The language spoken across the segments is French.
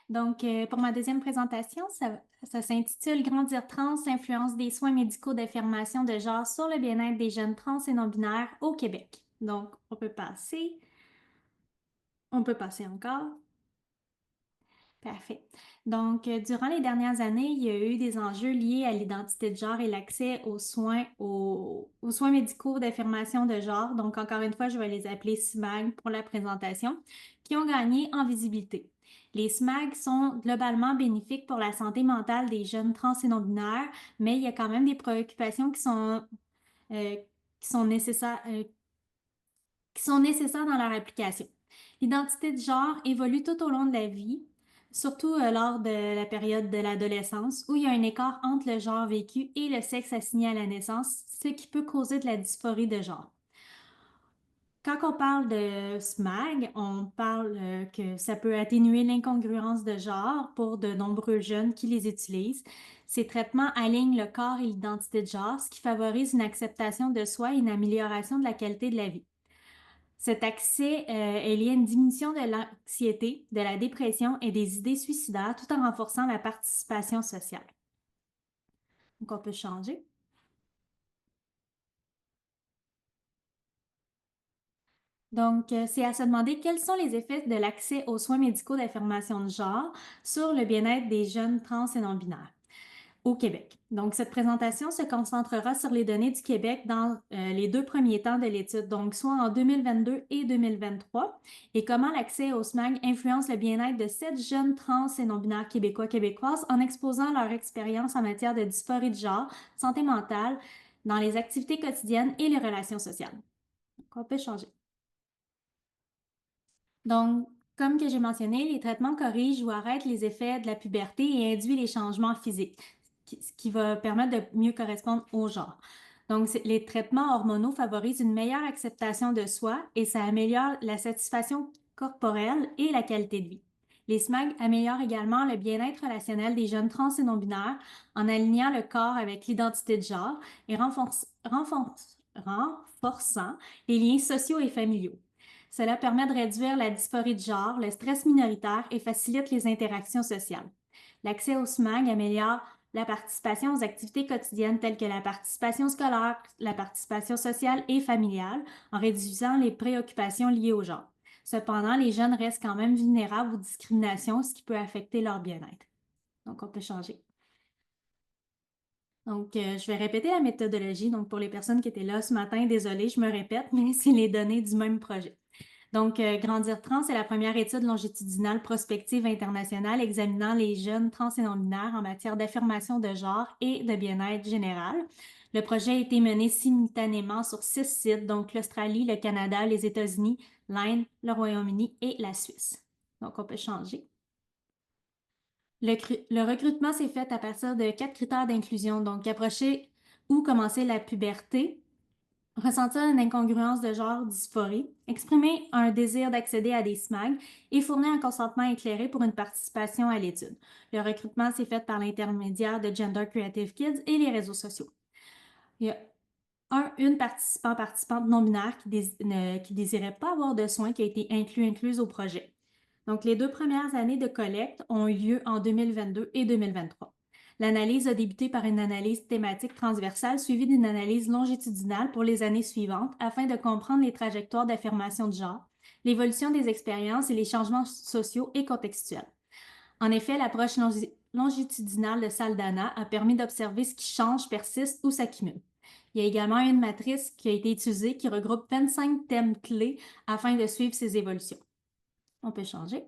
Donc, pour ma deuxième présentation, ça s'intitule Grandir trans, l'influence des soins médicaux d'affirmation de genre sur le bien-être des jeunes trans et non-binaires au Québec. Donc, on peut passer. On peut passer encore. Parfait. Donc, durant les dernières années, il y a eu des enjeux liés à l'identité de genre et l'accès aux soins médicaux d'affirmation de genre. Donc, encore une fois, je vais les appeler SMAG pour la présentation, qui ont gagné en visibilité. Les SMAG sont globalement bénéfiques pour la santé mentale des jeunes trans et non-binaires, mais il y a quand même des préoccupations euh, qui sont nécessaires, dans leur application. L'identité de genre évolue tout au long de la vie, surtout lors de la période de l'adolescence, où il y a un écart entre le genre vécu et le sexe assigné à la naissance, ce qui peut causer de la dysphorie de genre. Quand on parle de SMAG, on parle que ça peut atténuer l'incongruence de genre pour de nombreux jeunes qui les utilisent. Ces traitements alignent le corps et l'identité de genre, ce qui favorise une acceptation de soi et une amélioration de la qualité de la vie. Cet accès est lié à une diminution de l'anxiété, de la dépression et des idées suicidaires tout en renforçant la participation sociale. Donc, on peut changer. Donc, c'est à se demander quels sont les effets de l'accès aux soins médicaux d'affirmation de genre sur le bien-être des jeunes trans et non-binaires au Québec. Donc, cette présentation se concentrera sur les données du Québec dans les deux premiers temps de l'étude, donc soit en 2022 et 2023, et comment l'accès au SMAG influence le bien-être de 7 jeunes trans et non-binaires québécois-québécoises en exposant leur expérience en matière de dysphorie de genre, santé mentale, dans les activités quotidiennes et les relations sociales. Donc, on peut changer. Donc, comme que j'ai mentionné, les traitements corrigent ou arrêtent les effets de la puberté et induisent les changements physiques, ce qui va permettre de mieux correspondre au genre. Donc, les traitements hormonaux favorisent une meilleure acceptation de soi et ça améliore la satisfaction corporelle et la qualité de vie. Les SMAG améliorent également le bien-être relationnel des jeunes trans et non-binaires en alignant le corps avec l'identité de genre et renforçant les liens sociaux et familiaux. Cela permet de réduire la dysphorie de genre, le stress minoritaire et facilite les interactions sociales. L'accès au SMAG améliore la participation aux activités quotidiennes telles que la participation scolaire, la participation sociale et familiale, en réduisant les préoccupations liées au genre. Cependant, les jeunes restent quand même vulnérables aux discriminations, ce qui peut affecter leur bien-être. Donc, on peut changer. Donc, je vais répéter la méthodologie. Donc, pour les personnes qui étaient là ce matin, désolée, je me répète, mais c'est les données du même projet. Donc, Grandir trans, c'est la première étude longitudinale prospective internationale examinant les jeunes trans et non-binaires en matière d'affirmation de genre et de bien-être général. Le projet a été mené simultanément sur 6 sites, donc l'Australie, le Canada, les États-Unis, l'Inde, le Royaume-Uni et la Suisse. Donc, on peut changer. Le recrutement s'est fait à partir de 4 critères d'inclusion, donc approcher ou commencer la puberté, ressentir une incongruence de genre dysphorie, exprimer un désir d'accéder à des SMAG et fournir un consentement éclairé pour une participation à l'étude. Le recrutement s'est fait par l'intermédiaire de Gender Creative Kids et les réseaux sociaux. Il y a une participante non-binaire qui désirait pas avoir de soins qui a été incluse au projet. Donc, les 2 premières années de collecte ont eu lieu en 2022 et 2023. L'analyse a débuté par une analyse thématique transversale suivie d'une analyse longitudinale pour les années suivantes afin de comprendre les trajectoires d'affirmation de genre, l'évolution des expériences et les changements sociaux et contextuels. En effet, l'approche longitudinale de Saldana a permis d'observer ce qui change, persiste ou s'accumule. Il y a également une matrice qui a été utilisée qui regroupe 25 thèmes clés afin de suivre ces évolutions. On peut changer.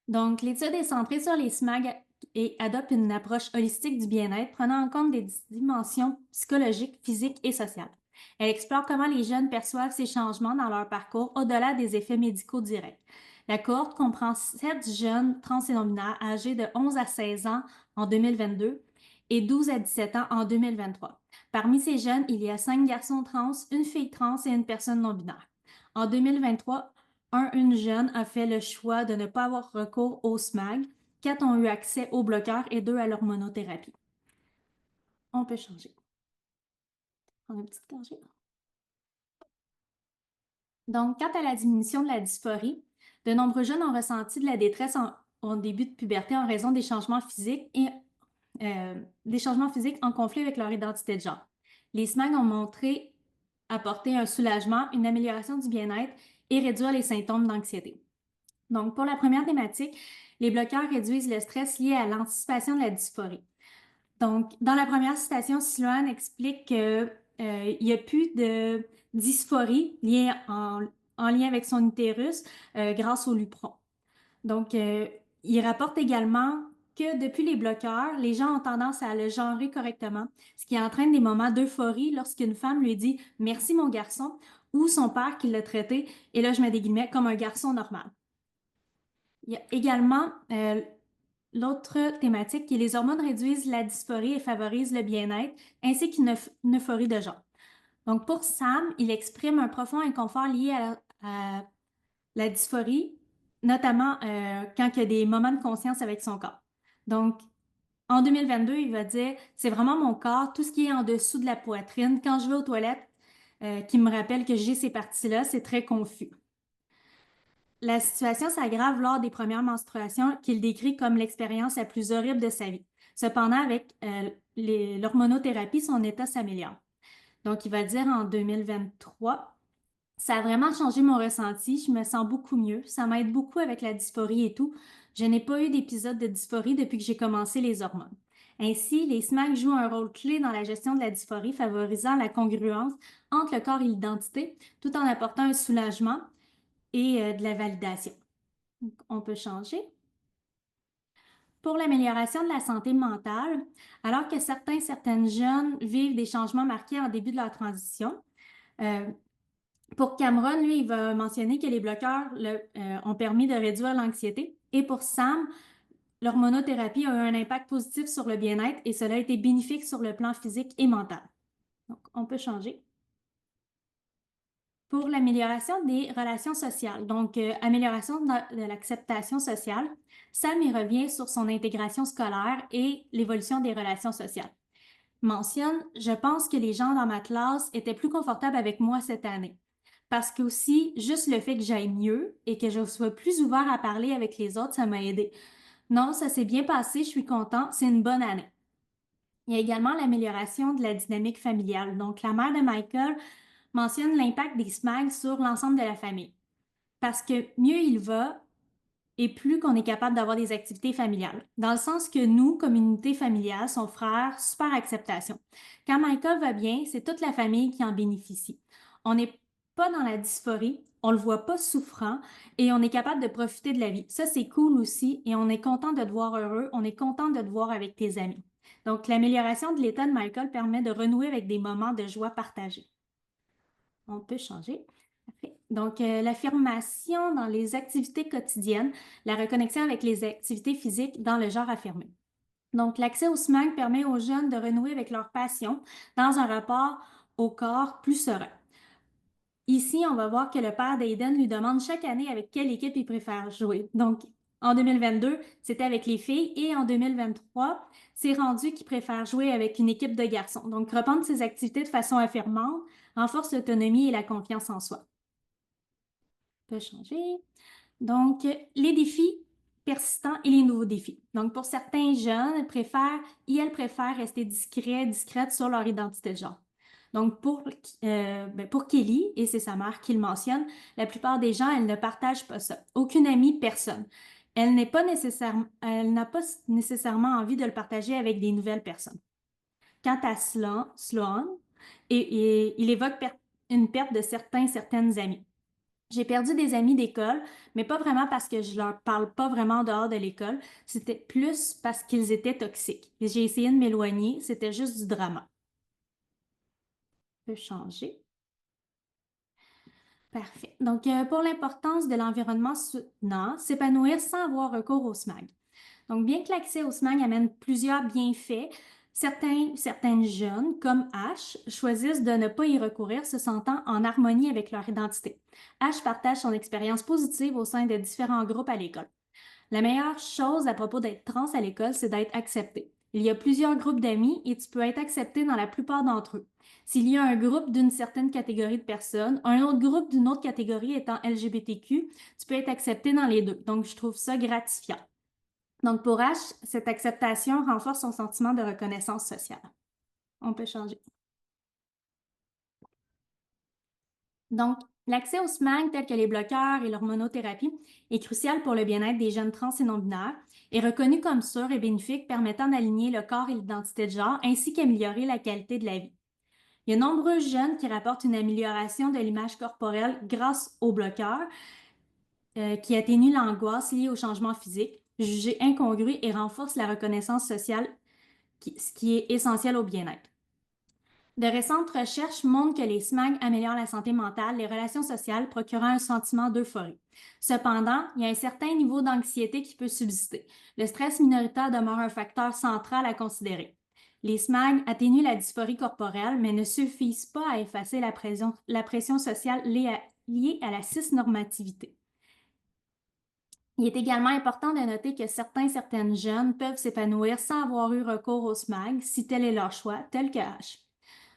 Donc, l'étude est centrée sur les SMAG et adopte une approche holistique du bien-être prenant en compte des dimensions psychologiques, physiques et sociales. Elle explore comment les jeunes perçoivent ces changements dans leur parcours au-delà des effets médicaux directs. La cohorte comprend 7 jeunes trans et non-binaires âgés de 11 à 16 ans en 2022 et 12 à 17 ans en 2023. Parmi ces jeunes, il y a 5 garçons trans, une fille trans et une personne non-binaire. En 2023, une jeune a fait le choix de ne pas avoir recours au SMAG, 4 ont eu accès au bloqueur et 2 à l'hormonothérapie. On peut changer. On a une petite gorgée. Donc, quant à la diminution de la dysphorie, de nombreux jeunes ont ressenti de la détresse en début de puberté en raison des changements physiques et des changements physiques en conflit avec leur identité de genre. Les SMAG ont montré apporter un soulagement, une amélioration du bien-être et réduire les symptômes d'anxiété. Donc, pour la première thématique, les bloqueurs réduisent le stress lié à l'anticipation de la dysphorie. Donc, dans la première citation, Sloan explique qu'il n'y a plus de dysphorie liée en lien avec son utérus grâce au Lupron. Donc, il rapporte également que depuis les bloqueurs, les gens ont tendance à le genrer correctement, ce qui entraîne des moments d'euphorie lorsqu'une femme lui dit « Merci mon garçon » ou son père qui l'a traité, et là je mets des guillemets, comme un garçon normal. Il y a également l'autre thématique qui est les hormones réduisent la dysphorie et favorisent le bien-être, ainsi qu'une euphorie de genre. Donc, pour Sam, il exprime un profond inconfort lié à la dysphorie, notamment quand il y a des moments de conscience avec son corps. Donc, en 2022, il va dire, c'est vraiment mon corps, tout ce qui est en dessous de la poitrine. Quand je vais aux toilettes, qui me rappelle que j'ai ces parties-là, c'est très confus. La situation s'aggrave lors des premières menstruations qu'il décrit comme l'expérience la plus horrible de sa vie. Cependant, avec l'hormonothérapie, son état s'améliore. Donc, il va dire en 2023, ça a vraiment changé mon ressenti. Je me sens beaucoup mieux. Ça m'aide beaucoup avec la dysphorie et tout. Je n'ai pas eu d'épisode de dysphorie depuis que j'ai commencé les hormones. Ainsi, les SMAG jouent un rôle clé dans la gestion de la dysphorie, favorisant la congruence entre le corps et l'identité, tout en apportant un soulagement et de la validation. Donc, on peut changer. Pour l'amélioration de la santé mentale, alors que certaines jeunes vivent des changements marqués en début de leur transition, pour Cameron, lui, il va mentionner que les bloqueurs ont permis de réduire l'anxiété. Et pour Sam, l'hormonothérapie a eu un impact positif sur le bien-être et cela a été bénéfique sur le plan physique et mental. Donc, on peut changer. Pour l'amélioration des relations sociales, donc amélioration de l'acceptation sociale, Sam y revient sur son intégration scolaire et l'évolution des relations sociales. Mentionne, je pense que les gens dans ma classe étaient plus confortables avec moi cette année. Parce que aussi, juste le fait que j'aille mieux et que je sois plus ouvert à parler avec les autres, ça m'a aidé. Non, ça s'est bien passé, je suis content, c'est une bonne année. Il y a également l'amélioration de la dynamique familiale. Donc, la mère de Michael mentionne l'impact des SMAG sur l'ensemble de la famille. Parce que mieux il va et plus qu'on est capable d'avoir des activités familiales. Dans le sens que nous, communauté familiale, son frère, super acceptation. Quand Michael va bien, c'est toute la famille qui en bénéficie. On n'est pas dans la dysphorie, on le voit pas souffrant et on est capable de profiter de la vie. Ça, c'est cool aussi et on est content de te voir heureux, on est content de te voir avec tes amis. Donc, l'amélioration de l'état de Michael permet de renouer avec des moments de joie partagés. On peut changer. Parfait. Donc, l'affirmation dans les activités quotidiennes, la reconnexion avec les activités physiques dans le genre affirmé. Donc, l'accès au SMAG permet aux jeunes de renouer avec leur passion dans un rapport au corps plus serein. Ici, on va voir que le père d'Aiden lui demande chaque année avec quelle équipe il préfère jouer. Donc, en 2022, c'était avec les filles et en 2023, c'est rendu qu'il préfère jouer avec une équipe de garçons. Donc, reprendre ses activités de façon affirmante renforce l'autonomie et la confiance en soi. On peut changer. Donc, les défis persistants et les nouveaux défis. Donc, pour certains jeunes, elles préfèrent rester discrètes sur leur identité de genre. Donc, pour Kelly, et c'est sa mère qui le mentionne, la plupart des gens, elle ne partagent pas ça. Aucune amie, personne. Elle n'a pas nécessairement envie de le partager avec des nouvelles personnes. Quant à Sloan, il évoque une perte de certaines amies. J'ai perdu des amis d'école, mais pas vraiment parce que je leur parle pas vraiment en dehors de l'école. C'était plus parce qu'ils étaient toxiques. J'ai essayé de m'éloigner, c'était juste du drama. Je peux changer. Parfait. Donc, pour l'importance de l'environnement soutenant, s'épanouir sans avoir recours au SMAG. Donc, bien que l'accès au SMAG amène plusieurs bienfaits, certaines jeunes, comme Ash, choisissent de ne pas y recourir, se sentant en harmonie avec leur identité. Ash partage son expérience positive au sein de différents groupes à l'école. La meilleure chose à propos d'être trans à l'école, c'est d'être accepté. Il y a plusieurs groupes d'amis et tu peux être accepté dans la plupart d'entre eux. S'il y a un groupe d'une certaine catégorie de personnes, un autre groupe d'une autre catégorie étant LGBTQ, tu peux être accepté dans les deux. Donc, je trouve ça gratifiant. Donc, pour H, cette acceptation renforce son sentiment de reconnaissance sociale. On peut changer. Donc, l'accès aux SMAG tels que les bloqueurs et l'hormonothérapie est crucial pour le bien-être des jeunes trans et non-binaires et reconnu comme sûr et bénéfique permettant d'aligner le corps et l'identité de genre ainsi qu'améliorer la qualité de la vie. Il y a nombreux jeunes qui rapportent une amélioration de l'image corporelle grâce aux bloqueurs qui atténuent l'angoisse liée au changement physique, jugé incongru et renforce la reconnaissance sociale, ce qui est essentiel au bien-être. De récentes recherches montrent que les SMAG améliorent la santé mentale, les relations sociales, procurant un sentiment d'euphorie. Cependant, il y a un certain niveau d'anxiété qui peut subsister. Le stress minoritaire demeure un facteur central à considérer. Les SMAG atténuent la dysphorie corporelle, mais ne suffisent pas à effacer la pression sociale liée à la cisnormativité. Il est également important de noter que certaines jeunes peuvent s'épanouir sans avoir eu recours aux SMAG si tel est leur choix, tel que H.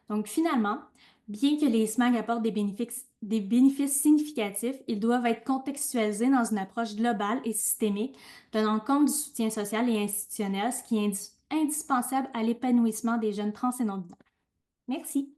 Donc, finalement, bien que les SMAG apportent des bénéfices significatifs, ils doivent être contextualisés dans une approche globale et systémique, tenant compte du soutien social et institutionnel, ce qui est indispensable à l'épanouissement des jeunes trans et non-binaires. Merci.